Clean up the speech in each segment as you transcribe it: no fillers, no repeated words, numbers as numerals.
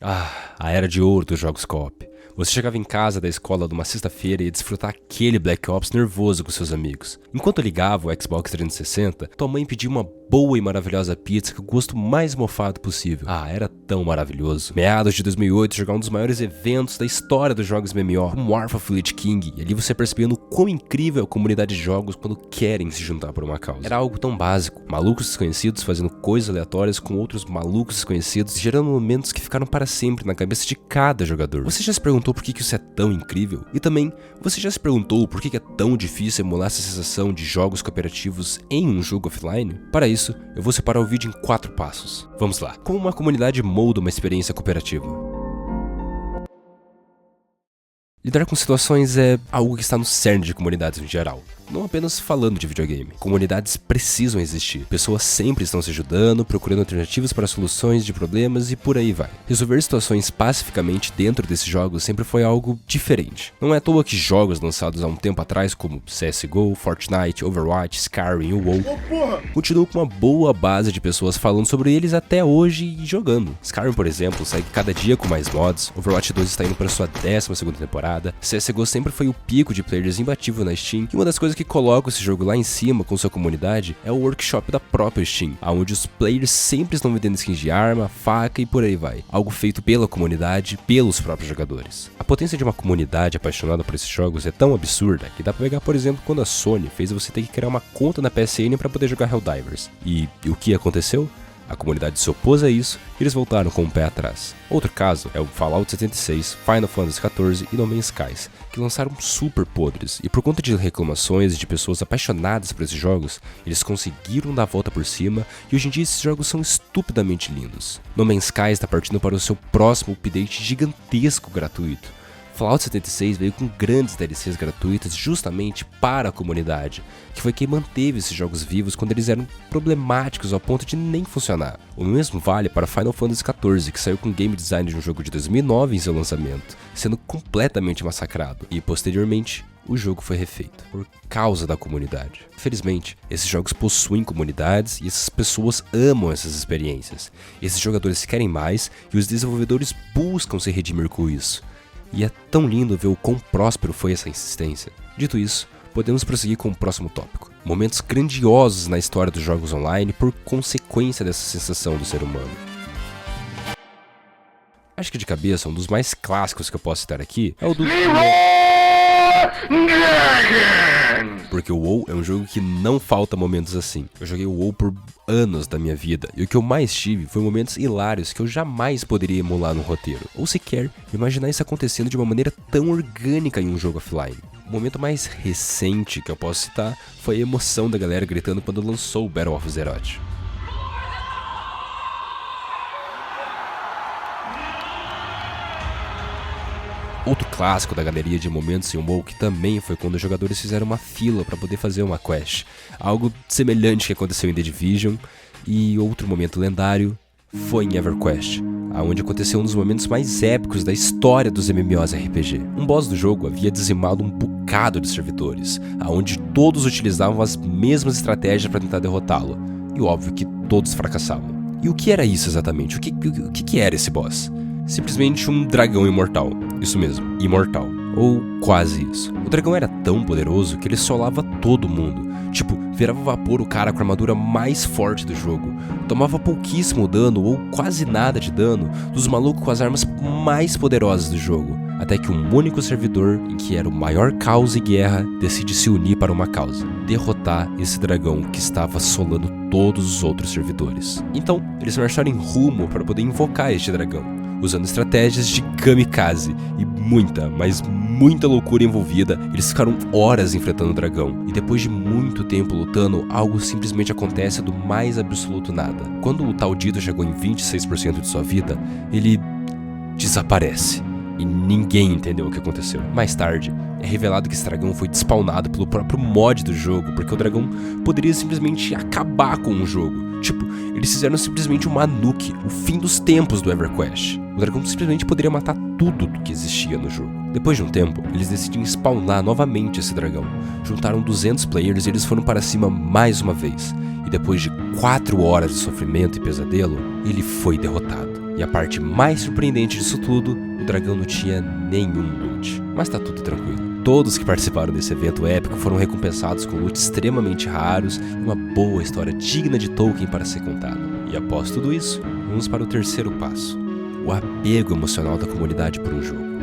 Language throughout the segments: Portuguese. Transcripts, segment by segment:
A era de ouro dos jogos co-op. Você chegava em casa da escola numa sexta-feira e ia desfrutar aquele Black Ops nervoso com seus amigos. Enquanto ligava o Xbox 360, tua mãe pedia uma boa e maravilhosa pizza com o gosto mais mofado possível. Era tão maravilhoso. Meados de 2008, jogar um dos maiores eventos da história dos jogos MMO, como War of the Lich King, e ali você percebia no quão incrível é a comunidade de jogos quando querem se juntar por uma causa. Era algo tão básico, malucos desconhecidos fazendo coisas aleatórias com outros malucos desconhecidos, gerando momentos que ficaram para sempre na cabeça de cada jogador. Você já se perguntou por que isso é tão incrível? E também, você já se perguntou por que é tão difícil emular essa sensação de jogos cooperativos em um jogo offline? Para isso, eu vou separar o vídeo em 4 passos. Vamos lá. Como uma comunidade molda uma experiência cooperativa? Lidar com situações é algo que está no cerne de comunidades em geral. Não apenas falando de videogame. Comunidades precisam existir. Pessoas sempre estão se ajudando, procurando alternativas para soluções de problemas e por aí vai. Resolver situações pacificamente dentro desses jogos sempre foi algo diferente. Não é à toa que jogos lançados há um tempo atrás, como CSGO, Fortnite, Overwatch, Skyrim e WoW, continuam com uma boa base de pessoas falando sobre eles até hoje e jogando. Skyrim, por exemplo, segue cada dia com mais mods, Overwatch 2 está indo para sua 12ª temporada, CSGO sempre foi o pico de players imbatível na Steam, e uma das coisas que coloca esse jogo lá em cima com sua comunidade é o workshop da própria Steam, onde os players sempre estão vendendo skins de arma, faca e por aí vai. Algo feito pela comunidade, pelos próprios jogadores. A potência de uma comunidade apaixonada por esses jogos é tão absurda que dá pra pegar, por exemplo, quando a Sony fez você ter que criar uma conta na PSN para poder jogar Helldivers. E o que aconteceu? A comunidade se opôs a isso e eles voltaram com o pé atrás. Outro caso é o Fallout 76, Final Fantasy XIV e No Man's Skies, que lançaram super podres, e por conta de reclamações de pessoas apaixonadas por esses jogos, eles conseguiram dar a volta por cima e hoje em dia esses jogos são estupidamente lindos. No Man's Skies está partindo para o seu próximo update gigantesco gratuito. Fallout 76 veio com grandes DLCs gratuitas justamente para a comunidade, que foi quem manteve esses jogos vivos quando eles eram problemáticos ao ponto de nem funcionar. O mesmo vale para Final Fantasy XIV, que saiu com game design de um jogo de 2009 em seu lançamento, sendo completamente massacrado, e posteriormente o jogo foi refeito, por causa da comunidade. Felizmente, esses jogos possuem comunidades e essas pessoas amam essas experiências. Esses jogadores querem mais e os desenvolvedores buscam se redimir com isso. E é tão lindo ver o quão próspero foi essa insistência. Dito isso, podemos prosseguir com o próximo tópico. Momentos grandiosos na história dos jogos online por consequência dessa sensação do ser humano. Acho que de cabeça, um dos mais clássicos que eu posso citar aqui é o do porque o WoW é um jogo que não falta momentos assim. Eu joguei o WoW por anos da minha vida, e o que eu mais tive foi momentos hilários que eu jamais poderia emular no roteiro, ou sequer imaginar isso acontecendo de uma maneira tão orgânica em um jogo offline. O momento mais recente que eu posso citar foi a emoção da galera gritando quando lançou o Battle of Azeroth. Outro clássico da galeria de momentos em um WoW que também foi quando os jogadores fizeram uma fila para poder fazer uma quest, algo semelhante que aconteceu em The Division, e outro momento lendário foi em EverQuest, onde aconteceu um dos momentos mais épicos da história dos MMORPG. Um boss do jogo havia dizimado um bocado de servidores, onde todos utilizavam as mesmas estratégias para tentar derrotá-lo, e óbvio que todos fracassavam. E o que era isso exatamente? O que era esse boss? Simplesmente um dragão imortal. Isso mesmo, imortal. Ou quase isso. O dragão era tão poderoso que ele solava todo mundo. Tipo, virava vapor o cara com a armadura mais forte do jogo. Tomava pouquíssimo dano ou quase nada de dano dos malucos com as armas mais poderosas do jogo. Até que um único servidor, em que era o maior caos e guerra, decide se unir para uma causa: derrotar esse dragão que estava assolando todos os outros servidores. Então, eles marcharam em rumo para poder invocar este dragão, usando estratégias de kamikaze e muita, mas muita loucura envolvida. Eles ficaram horas enfrentando o dragão, e depois de muito tempo lutando, algo simplesmente acontece do mais absoluto nada. Quando o tal Dito chegou em 26% de sua vida, ele desaparece. E ninguém entendeu o que aconteceu. Mais tarde, é revelado que esse dragão foi despawnado pelo próprio mod do jogo, porque o dragão poderia simplesmente acabar com o jogo. Tipo, eles fizeram simplesmente uma nuke, o fim dos tempos do EverQuest. O dragão simplesmente poderia matar tudo do que existia no jogo. Depois de um tempo, eles decidem spawnar novamente esse dragão. Juntaram 200 players e eles foram para cima mais uma vez. E depois de 4 horas de sofrimento e pesadelo, ele foi derrotado. E a parte mais surpreendente disso tudo, o dragão não tinha nenhum loot. Mas tá tudo tranquilo. Todos que participaram desse evento épico foram recompensados com loot extremamente raros e uma boa história digna de Tolkien para ser contada. E após tudo isso, vamos para o terceiro passo: o apego emocional da comunidade por um jogo.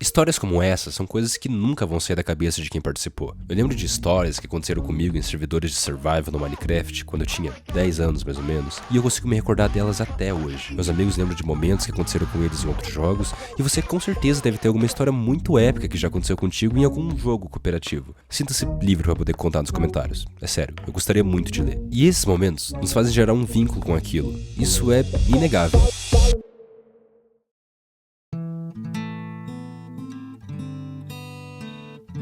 Histórias como essa são coisas que nunca vão sair da cabeça de quem participou. Eu lembro de histórias que aconteceram comigo em servidores de survival no Minecraft, quando eu tinha 10 anos mais ou menos, e eu consigo me recordar delas até hoje. Meus amigos lembram de momentos que aconteceram com eles em outros jogos, e você com certeza deve ter alguma história muito épica que já aconteceu contigo em algum jogo cooperativo. Sinta-se livre para poder contar nos comentários. É sério, eu gostaria muito de ler. E esses momentos nos fazem gerar um vínculo com aquilo. Isso é inegável.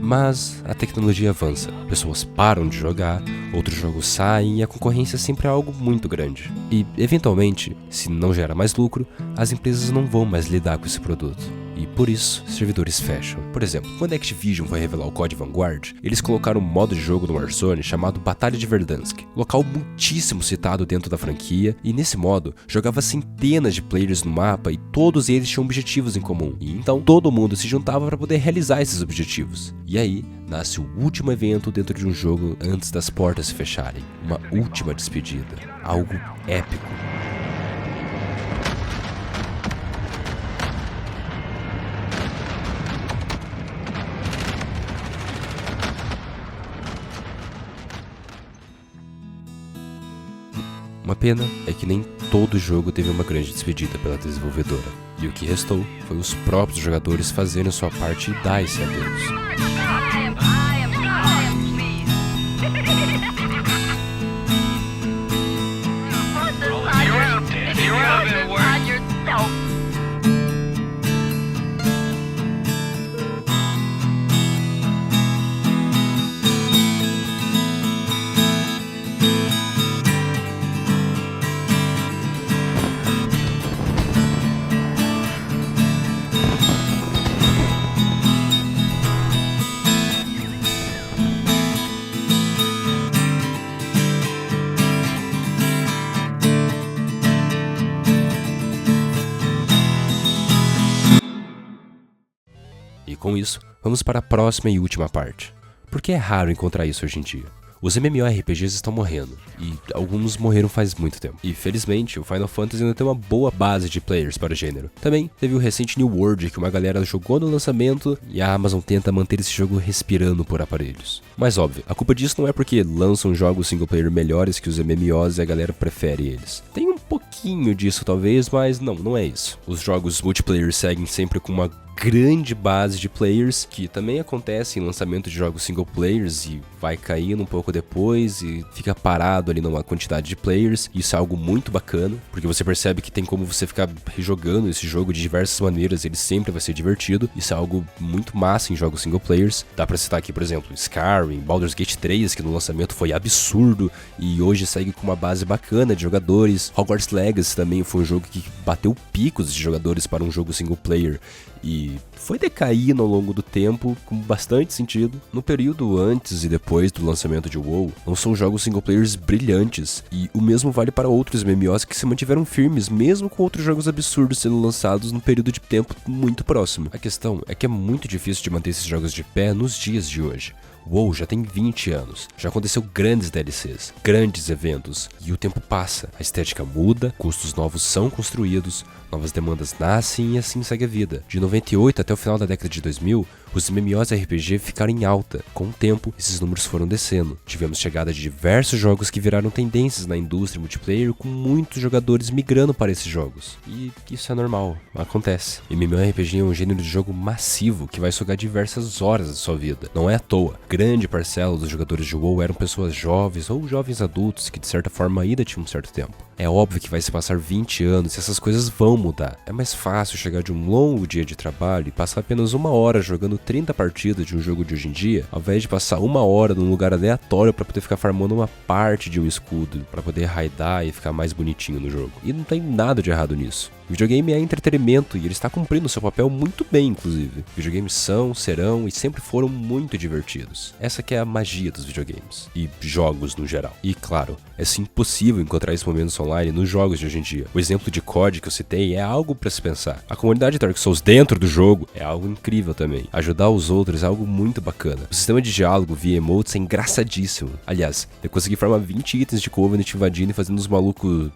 Mas a tecnologia avança, pessoas param de jogar, outros jogos saem e a concorrência sempre é algo muito grande. E, eventualmente, se não gera mais lucro, as empresas não vão mais lidar com esse produto. E por isso, servidores fecham. Por exemplo, quando a Activision foi revelar o COD Vanguard, eles colocaram um modo de jogo no Warzone chamado Batalha de Verdansk, local muitíssimo citado dentro da franquia, e nesse modo, jogava centenas de players no mapa e todos eles tinham objetivos em comum. E então, todo mundo se juntava para poder realizar esses objetivos. E aí, nasce o último evento dentro de um jogo antes das portas se fecharem. Uma última despedida. Algo épico. Uma pena é que nem todo jogo teve uma grande despedida pela desenvolvedora, e o que restou foi os próprios jogadores fazerem sua parte e dar esse adeus. E com isso, vamos para a próxima e última parte. Porque é raro encontrar isso hoje em dia. Os MMORPGs estão morrendo, e alguns morreram faz muito tempo. E felizmente, o Final Fantasy ainda tem uma boa base de players para o gênero. Também teve o recente New World, que uma galera jogou no lançamento, e a Amazon tenta manter esse jogo respirando por aparelhos. Mas óbvio, a culpa disso não é porque lançam jogos single player melhores que os MMOs e a galera prefere eles. Tem um pouquinho disso talvez, mas não é isso. Os jogos multiplayer seguem sempre com uma grande base de players, que também acontece em lançamento de jogos single players e vai caindo um pouco depois e fica parado ali numa quantidade de players. Isso é algo muito bacana, porque você percebe que tem como você ficar rejogando esse jogo de diversas maneiras, ele sempre vai ser divertido. Isso é algo muito massa em jogos single players. Dá pra citar aqui, por exemplo, Skyrim, Baldur's Gate 3, que no lançamento foi absurdo e hoje segue com uma base bacana de jogadores. Hogwarts Legacy também foi um jogo que bateu picos de jogadores para um jogo single player e foi decaindo ao longo do tempo com bastante sentido. No período antes e depois do lançamento de WoW, não são jogos single players brilhantes, e o mesmo vale para outros MMOs que se mantiveram firmes mesmo com outros jogos absurdos sendo lançados num período de tempo muito próximo. A questão é que é muito difícil de manter esses jogos de pé nos dias de hoje. WoW já tem 20 anos, já aconteceu grandes DLCs, grandes eventos, e o tempo passa, a estética muda, custos novos são construídos, novas demandas nascem e assim segue a vida. De 98 até o final da década de 2000, os MMOs RPG ficaram em alta. Com o tempo, esses números foram descendo. Tivemos chegada de diversos jogos que viraram tendências na indústria multiplayer, com muitos jogadores migrando para esses jogos. E isso é normal, acontece. MMORPG é um gênero de jogo massivo que vai sugar diversas horas da sua vida. Não é à toa. Grande parcela dos jogadores de WoW eram pessoas jovens ou jovens adultos que de certa forma ainda tinham um certo tempo. É óbvio que vai se passar 20 anos e essas coisas vão mudar. É mais fácil chegar de um longo dia de trabalho e passar apenas uma hora jogando jogando 30 partidas de um jogo de hoje em dia, ao invés de passar 1 hora num lugar aleatório pra poder ficar farmando uma parte de um escudo, pra poder raidar e ficar mais bonitinho no jogo. E não tem nada de errado nisso. Videogame é entretenimento e ele está cumprindo seu papel muito bem, inclusive. Videogames são, serão e sempre foram muito divertidos. Essa que é a magia dos videogames e jogos no geral. E claro, é sim possível encontrar esses momentos online nos jogos de hoje em dia. O exemplo de COD que eu citei é algo pra se pensar. A comunidade Dark Souls dentro do jogo é algo incrível também. Ajudar os outros é algo muito bacana. O sistema de diálogo via emotes é engraçadíssimo. Aliás, eu consegui farmar 20 itens de Covenant invadindo e fazendo os malucos...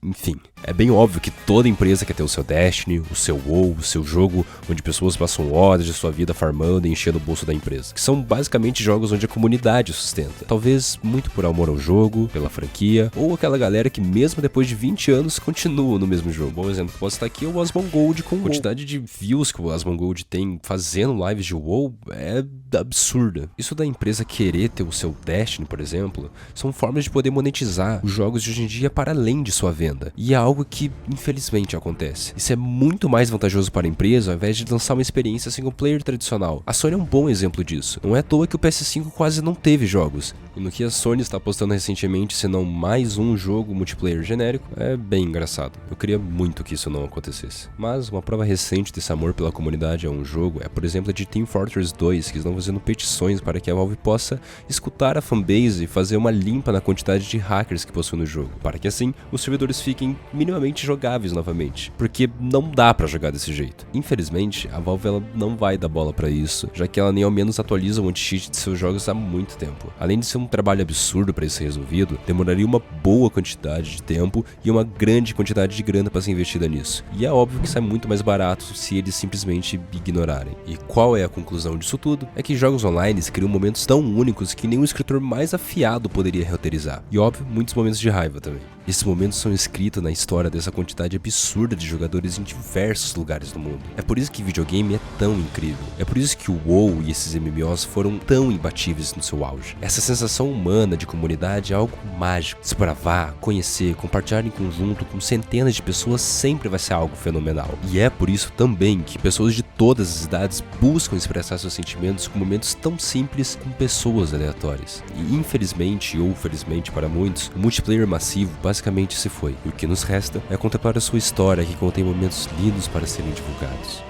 Enfim, é bem óbvio que toda empresa quer ter o seu Destiny, o seu WoW, o seu jogo onde pessoas passam horas de sua vida farmando e enchendo o bolso da empresa, que são basicamente jogos onde a comunidade sustenta. Talvez muito por amor ao jogo, pela franquia, ou aquela galera que mesmo depois de 20 anos continua no mesmo jogo. Bom exemplo que posso estar aqui é o Asmongold com a quantidade de views que o Asmongold tem fazendo lives de WoW é absurda. Isso da empresa querer ter o seu Destiny, por exemplo, são formas de poder monetizar os jogos de hoje em dia para além de sua venda. E é algo que, infelizmente, acontece. Isso é muito mais vantajoso para a empresa ao invés de lançar uma experiência single player tradicional. A Sony é um bom exemplo disso. Não é à toa que o PS5 quase não teve jogos. E no que a Sony está postando recentemente, se não mais um jogo multiplayer genérico, é bem engraçado. Eu queria muito que isso não acontecesse. Mas uma prova recente desse amor pela comunidade a um jogo é, por exemplo, a de Team Fortress 2, que estão fazendo petições para que a Valve possa escutar a fanbase e fazer uma limpa na quantidade de hackers que possui no jogo, para que assim os servidores fiquem minimamente jogáveis novamente, porque não dá pra jogar desse jeito. Infelizmente, a Valve ela não vai dar bola pra isso, já que ela nem ao menos atualiza o anti-cheat de seus jogos há muito tempo. Além de ser um trabalho absurdo pra isso ser resolvido, demoraria uma boa quantidade de tempo e uma grande quantidade de grana pra ser investida nisso. E é óbvio que sai muito mais barato se eles simplesmente ignorarem. E qual é a conclusão disso tudo? É que jogos online criam momentos tão únicos que nenhum escritor mais afiado poderia roteirizar. E óbvio, muitos momentos de raiva também. Esses momentos são escritos na história dessa quantidade absurda de jogadores em diversos lugares do mundo. É por isso que videogame é tão incrível. É por isso que o WoW e esses MMOs foram tão imbatíveis no seu auge. Essa sensação humana de comunidade é algo mágico. Desbravar, conhecer, compartilhar em conjunto com centenas de pessoas sempre vai ser algo fenomenal. E é por isso também que pessoas de todas as idades buscam expressar seus sentimentos com momentos tão simples com pessoas aleatórias. E infelizmente ou felizmente para muitos, o multiplayer massivo basicamente se foi. E o que nos resta é contemplar a sua história que contém momentos lindos para serem divulgados.